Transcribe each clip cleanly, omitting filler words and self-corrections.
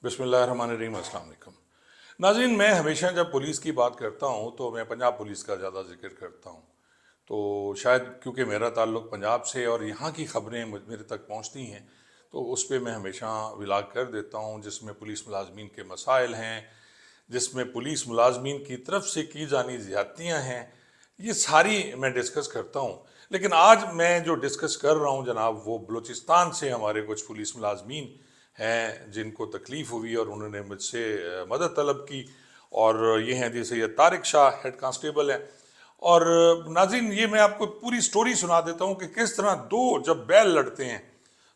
बिस्मिल्लाहिर्रहमानिर्रहीम। अस्सलाम वालेकुम नाज़रीन, मैं हमेशा जब पुलिस की बात करता हूँ तो मैं पंजाब पुलिस का ज़्यादा जिक्र करता हूँ। तो शायद क्योंकि मेरा ताल्लुक़ पंजाब से और यहाँ की ख़बरें मेरे तक पहुँचती हैं, तो उस पे मैं हमेशा विलाग कर देता हूँ, जिसमें पुलिस मुलाज़मीन के मसाइल हैं, जिसमें पुलिस मुलाज़मीन की तरफ से की जानी ज़्यादतियाँ हैं, ये सारी मैं डिस्कस करता हूँ। लेकिन आज मैं जो डिस्कस कर रहा हूँ जनाब, वो बलूचिस्तान से हमारे कुछ पुलिस मुलाज़मीन हैं जिनको तकलीफ़ हुई और उन्होंने मुझसे मदद तलब की। और ये हैं जी सैयद तारिक शाह, हेड कांस्टेबल हैं। और नाज़रीन, ये मैं आपको पूरी स्टोरी सुना देता हूँ कि किस तरह दो जब बैल लड़ते हैं,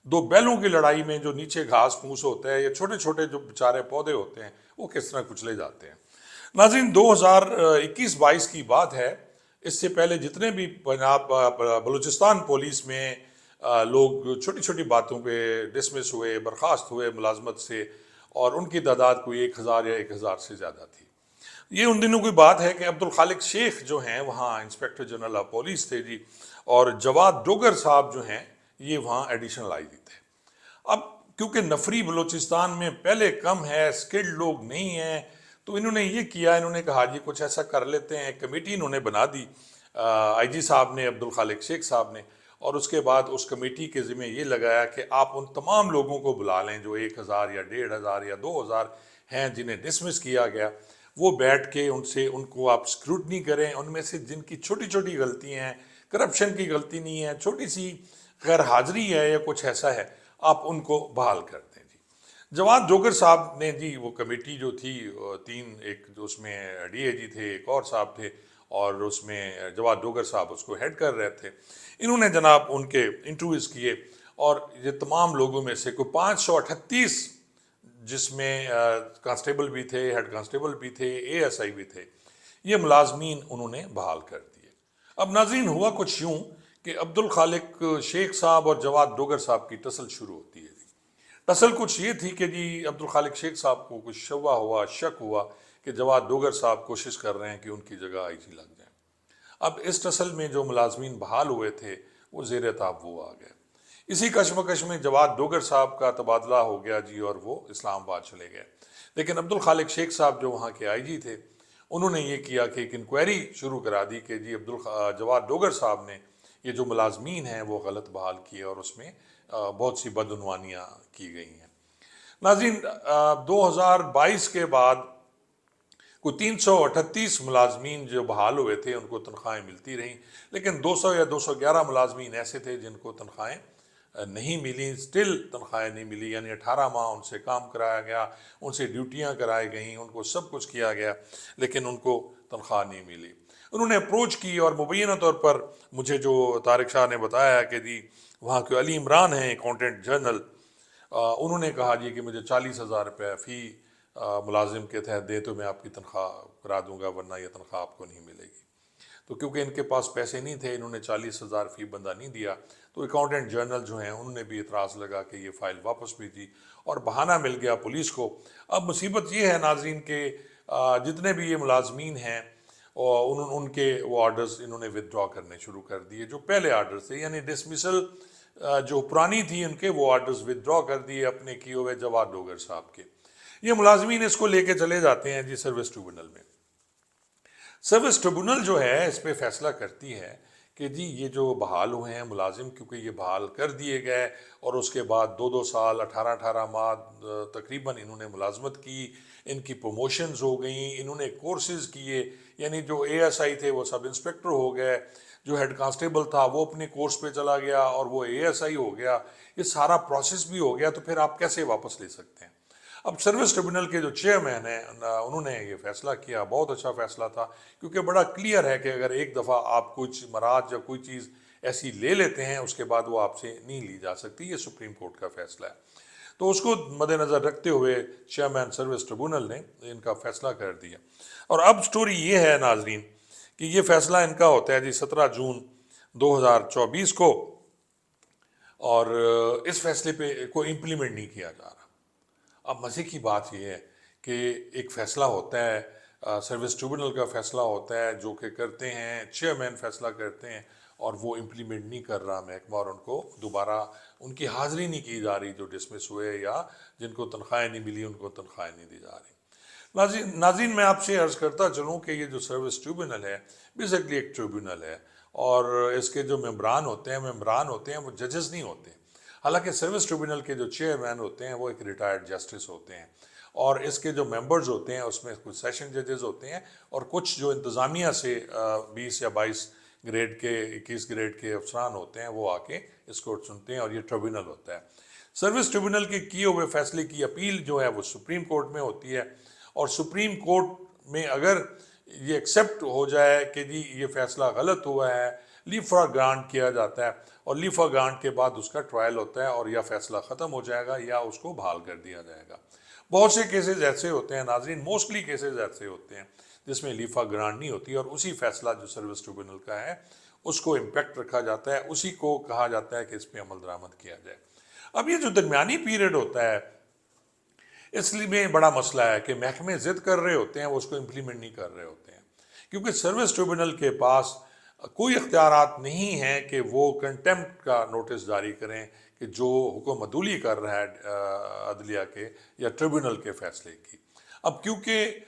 दो बैलों की लड़ाई में जो नीचे घास फूस होता है या छोटे छोटे जो बेचारे पौधे होते हैं, वो किस तरह कुचले जाते हैं। नाज़रीन, 2021-22 की बात है। इससे पहले जितने भी पंजाब बलूचिस्तान पुलिस में लोग छोटी छोटी बातों पे डिसमिस हुए, बर्खास्त हुए मुलाजमत से, और उनकी तादाद कोई 1000 या 1000 से ज़्यादा थी। ये उन दिनों की बात है कि अब्दुल खालिक शेख जो हैं वहाँ इंस्पेक्टर जनरल ऑफ पुलिस थे जी, और जवाद डोगर साहब जो हैं ये वहाँ एडिशनल आईजी थे। अब क्योंकि नफरी बलूचिस्तान में पहले कम है, स्किल्ड लोग नहीं हैं, तो इन्होंने ये किया, इन्होंने कहा जी कुछ ऐसा कर लेते हैं। कमेटी इन्होंने बना दी आईजी साहब ने, अब्दुल खालिक शेख साहब ने। और उसके बाद उस कमेटी के ज़िम्मे ये लगाया कि आप उन तमाम लोगों को बुला लें जो 1000 या 1500 या 2000 हैं जिन्हें डिसमिस किया गया। वो बैठ के उनसे उनको आप स्क्रूटनी करें, उनमें से जिनकी छोटी छोटी गलतियाँ हैं, करप्शन की गलती नहीं है, छोटी सी गैर हाजिरी है या कुछ ऐसा है, आप उनको बहाल कर दें जी। जवाद जोगर साहब ने जी वो कमेटी जो थी, तीन, एक जो उसमें डीएजी थे, एक और साहब थे, और उसमें जवाद डोगर साहब उसको हेड कर रहे थे। इन्होंने जनाब उनके इंटरव्यूज़ किए, और ये तमाम लोगों में से कोई 538, जिसमें कांस्टेबल भी थे, हेड कांस्टेबल भी थे, एएसआई भी थे, ये मुलाजमीन उन्होंने बहाल कर दिए। अब नाज़रीन, हुआ कुछ यूँ कि अब्दुल खालिक शेख साहब और जवाद डोगर साहब की टसल शुरू होती है जी। टसल कुछ ये थी कि जी अब्दुल खालिक शेख साहब को कुछ शवा हुआ, शक हुआ कि जवाद डोगर साहब कोशिश कर रहे हैं कि उनकी जगह आईजी लग जाए। अब इस टसल में जो मुलाजमीन बहाल हुए थे वो ज़ेर ताबू आ गए। इसी कशमकश में जवाद डोगर साहब का तबादला हो गया जी, और वो इस्लामाबाद चले गए। लेकिन अब्दुल खालिक शेख साहब जो वहाँ के आईजी थे, उन्होंने ये किया कि एक इंक्वायरी शुरू करा दी कि जी जवाद डोगर साहब ने ये जो मुलाजमीन हैं वो गलत बहाल किए, और उसमें बहुत सी बदउनवानियाँ की गई हैं। नाज़रीन, 2022 के बाद को 338 मुलाजमीन जो बहाल हुए थे उनको तनख्वाहें मिलती रहीं, लेकिन 200 या 211 मुलाजमीन ऐसे थे जिनको तनख्वाहें नहीं मिली, स्टिल तनख्वाहें नहीं मिली। यानी 18 माह उनसे काम कराया गया, उनसे ड्यूटियां कराई गई, उनको सब कुछ किया गया, लेकिन उनको तनख्वाह नहीं मिली। उन्होंने अप्रोच की, और मुबैना तौर पर मुझे जो तारिक शाह ने बताया कि जी वहाँ के अली इमरान हैं अकाउंटेंट जनरल, उन्होंने कहा जी कि मुझे 40,000 रुपये फ़ी मुलाजिम के तहत दे तो मैं आपकी तनख्वाह करा दूंगा, वरना यह तनख्वाह आपको नहीं मिलेगी। तो क्योंकि इनके पास पैसे नहीं थे, इन्होंने 40,000 फ़ी बंदा नहीं दिया, तो अकाउंटेंट जनरल जो हैं उन्होंने भी इतराज़ लगा कि ये फ़ाइल वापस भेजी, और बहाना मिल गया पुलिस को। अब मुसीबत ये है नाज़रीन के जितने भी ये मुलाजमीन हैं और उनके वो आर्डर्स इन्होंने विदड्रॉ करने शुरू कर दिए, जो पहले आर्डर्स थे, यानी डिसमिसल जो पुरानी थी उनके, वो आर्डर्स विदड्रॉ कर दिए अपने किए हुए जवाद डोगर साहब के। ये मुलाजमीन इसको लेके चले जाते हैं जी सर्विस ट्रिब्यूनल में। सर्विस ट्रिब्यूनल जो है इस पे फैसला करती है कि जी ये जो बहाल हुए हैं मुलाजिम, क्योंकि ये बहाल कर दिए गए और उसके बाद 2-2 साल 18-18 माह तकरीबन इन्होंने मुलाजमत की, इनकी प्रमोशंस हो गई, इन्होंने कोर्सेज किए, यानी जो एएसआई थे वो सब इंस्पेक्टर हो गए, जो हेड कांस्टेबल था वो अपने कोर्स पे चला गया और वो एएसआई हो गया, ये सारा प्रोसेस भी हो गया, तो फिर आप कैसे वापस ले सकते हैं। अब सर्विस ट्रिब्यूनल के जो चेयरमैन हैं उन्होंने ये फैसला किया, बहुत अच्छा फैसला था, क्योंकि बड़ा क्लियर है कि अगर एक दफ़ा आप कुछ मराज या कोई चीज़ ऐसी ले लेते हैं उसके बाद वो आपसे नहीं ली जा सकती, ये सुप्रीम कोर्ट का फैसला है। तो उसको मद्देनज़र रखते हुए चेयरमैन सर्विस ट्रिब्यूनल ने इनका फैसला कर दिया। और अब स्टोरी ये है नाजरीन कि ये फैसला इनका होता है जी 17 जून 2024 को, और इस फैसले पे कोई इम्प्लीमेंट नहीं किया जा रहा। अब मज़े की बात यह है कि एक फ़ैसला होता है, सर्विस ट्रिब्यूनल का फ़ैसला होता है जो कि करते हैं चेयरमैन, फैसला करते हैं, اور وہ امپلیمنٹ نہیں کر رہا محکمہ، اور ان کو دوبارہ ان کی حاضری نہیں کی جا رہی جو ڈسمس ہوئے یا جن کو تنخواہیں نہیں ملی ان کو تنخواہیں نہیں دی جا رہی۔ ناظرین میں آپ سے عرض کرتا چلوں کہ یہ جو سروس ٹریبونل ہے بیسکلی ایک ٹریبونل ہے، اور اس کے جو ممبران ہوتے ہیں وہ ججز نہیں ہوتے، حالانکہ سروس ٹریبونل کے جو چیئرمین ہوتے ہیں وہ ایک ریٹائرڈ جسٹس ہوتے ہیں، اور اس کے جو ممبرز ہوتے ہیں اس میں کچھ سیشن ججز ہوتے ہیں اور کچھ جو انتظامیہ سے 20 یا 22 گریڈ کے 21 گریڈ کے افسران ہوتے ہیں وہ آ کے اس کو سنتے ہیں، اور یہ ٹریبونل ہوتا ہے۔ سروس ٹریبونل کے کیے ہوئے فیصلے کی اپیل جو ہے وہ سپریم کورٹ میں ہوتی ہے، اور سپریم کورٹ میں اگر یہ ایکسیپٹ ہو جائے کہ جی یہ فیصلہ غلط ہوا ہے، لیو فار گرانٹ کیا جاتا ہے، اور لیو فار گرانٹ کے بعد اس کا ٹرائل ہوتا ہے، اور یا فیصلہ ختم ہو جائے گا یا اس کو بحال کر دیا جائے گا۔ بہت سے کیسز ایسے ہوتے ہیں ناظرین، موسٹلی کیسز ایسے ہوتے ہیں جس میں لیو فار گرانٹ نہیں ہوتی، اور اسی فیصلہ جو سروس ٹریبونل کا ہے اس کو امپیکٹ رکھا جاتا ہے، اسی کو کہا جاتا ہے کہ اس پہ عمل درآمد کیا جائے۔ اب یہ جو درمیانی پیریڈ ہوتا ہے اس لیے میں بڑا مسئلہ ہے کہ محکمے ضد کر رہے ہوتے ہیں، وہ اس کو امپلیمنٹ نہیں کر رہے ہوتے ہیں، کیونکہ سروس ٹریبونل کے پاس کوئی اختیارات نہیں ہیں کہ وہ کنٹیمپٹ کا نوٹس جاری کریں کہ جو حکم عدولی کر رہا ہے عدلیہ کے یا ٹریبونل کے فیصلے کی۔ اب کیونکہ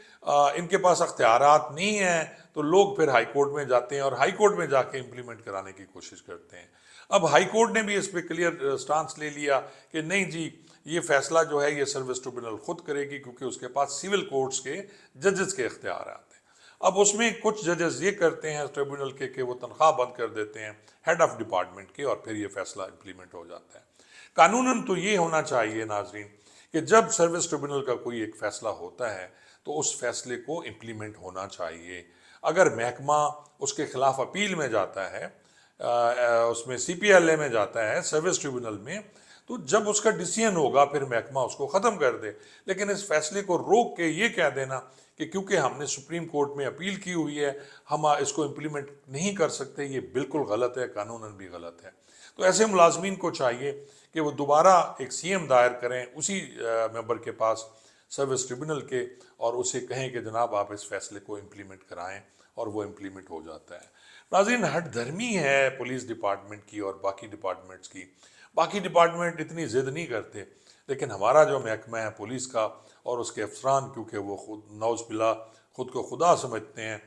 ان کے پاس اختیارات نہیں ہیں تو لوگ پھر ہائی کورٹ میں جاتے ہیں اور ہائی کورٹ میں جا کے امپلیمنٹ کرانے کی کوشش کرتے ہیں۔ اب ہائی کورٹ نے بھی اس پہ کلیئر سٹانس لے لیا کہ نہیں جی یہ فیصلہ جو ہے یہ سروس ٹریبونل خود کرے گی، کیونکہ اس کے پاس سول کورٹس کے ججز کے اختیارات ہیں۔ اب اس میں کچھ ججز یہ کرتے ہیں ٹریبونل کے کہ وہ تنخواہ بند کر دیتے ہیں ہیڈ آف ڈپارٹمنٹ کی، اور پھر یہ فیصلہ امپلیمنٹ ہو جاتا ہے۔ قانوناً تو یہ ہونا چاہیے ناظرین کہ جب سروس ٹریبونل کا کوئی ایک فیصلہ ہوتا ہے تو اس فیصلے کو امپلیمنٹ ہونا چاہیے۔ اگر محکمہ اس کے خلاف اپیل میں جاتا ہے، اس میں سی پی ایل اے میں جاتا ہے سروس ٹریبونل میں، تو جب اس کا ڈیسیژن ہوگا پھر محکمہ اس کو ختم کر دے، لیکن اس فیصلے کو روک کے یہ کہہ دینا کہ کیونکہ ہم نے سپریم کورٹ میں اپیل کی ہوئی ہے ہم اس کو امپلیمنٹ نہیں کر سکتے، یہ بالکل غلط ہے، قانوناً بھی غلط ہے۔ تو ایسے ملازمین کو چاہیے کہ وہ دوبارہ ایک سی ایم دائر کریں اسی ممبر کے پاس سروس ٹریبونل کے، اور اسے کہیں کہ جناب آپ اس فیصلے کو امپلیمنٹ کرائیں، اور وہ امپلیمنٹ ہو جاتا ہے۔ ناظرین ہٹ دھرمی ہے پولیس ڈپارٹمنٹ کی اور باقی ڈپارٹمنٹس کی، باقی ڈپارٹمنٹ اتنی ضد نہیں کرتے، لیکن ہمارا جو محکمہ ہے پولیس کا اور اس کے افسران، کیونکہ وہ خود نعوذ باللہ خود کو خدا سمجھتے ہیں،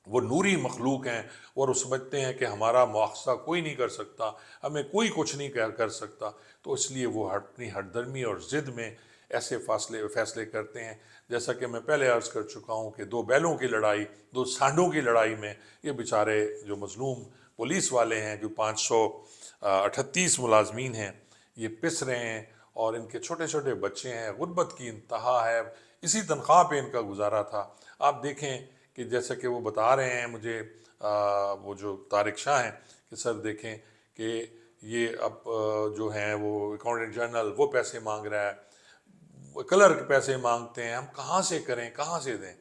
وہ نوری مخلوق ہیں، اور وہ سمجھتے ہیں کہ ہمارا مواخذہ کوئی نہیں کر سکتا، ہمیں کوئی کچھ نہیں کر سکتا، تو اس لیے وہ اپنی ہٹ درمی اور ضد میں ایسے فیصلے کرتے ہیں۔ جیسا کہ میں پہلے عرض کر چکا ہوں کہ دو بیلوں کی لڑائی، دو سانڈوں کی لڑائی میں یہ بیچارے جو مظلوم پولیس والے ہیں جو 538 ملازمین ہیں یہ پس رہے ہیں، اور ان کے چھوٹے چھوٹے بچے ہیں، غربت کی انتہا ہے، اسی تنخواہ پہ ان کا گزارا تھا۔ آپ دیکھیں کہ جیسا کہ وہ بتا رہے ہیں مجھے وہ جو طارق شاہ ہیں کہ سر دیکھیں کہ یہ اب جو ہیں وہ اکاؤنٹنٹ جنرل وہ پیسے مانگ رہا ہے، کلرک پیسے مانگتے ہیں، ہم کہاں سے کریں، کہاں سے دیں؟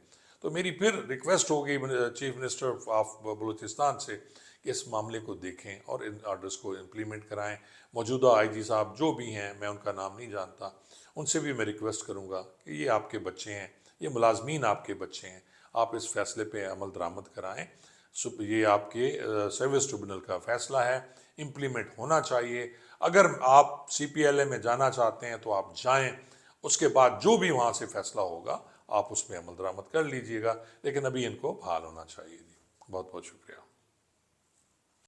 تو میری پھر ریکویسٹ ہوگی چیف منسٹر آف بلوچستان سے کہ اس معاملے کو دیکھیں اور ان آرڈرز کو امپلیمنٹ کرائیں۔ موجودہ آئی جی صاحب جو بھی ہیں، میں ان کا نام نہیں جانتا، ان سے بھی میں ریکویسٹ کروں گا کہ یہ آپ کے بچے ہیں، یہ ملازمین آپ کے بچے ہیں، آپ اس فیصلے پہ عمل درآمد کرائیں۔ یہ آپ کے سروس ٹریبونل کا فیصلہ ہے، امپلیمنٹ ہونا چاہیے۔ اگر آپ سی پی ایل اے میں جانا چاہتے ہیں تو آپ جائیں، اس کے بعد جو بھی وہاں سے فیصلہ ہوگا آپ اس پہ عمل درآمد کر لیجئے گا، لیکن ابھی ان کو بحال ہونا چاہیے۔ بہت بہت شکریہ۔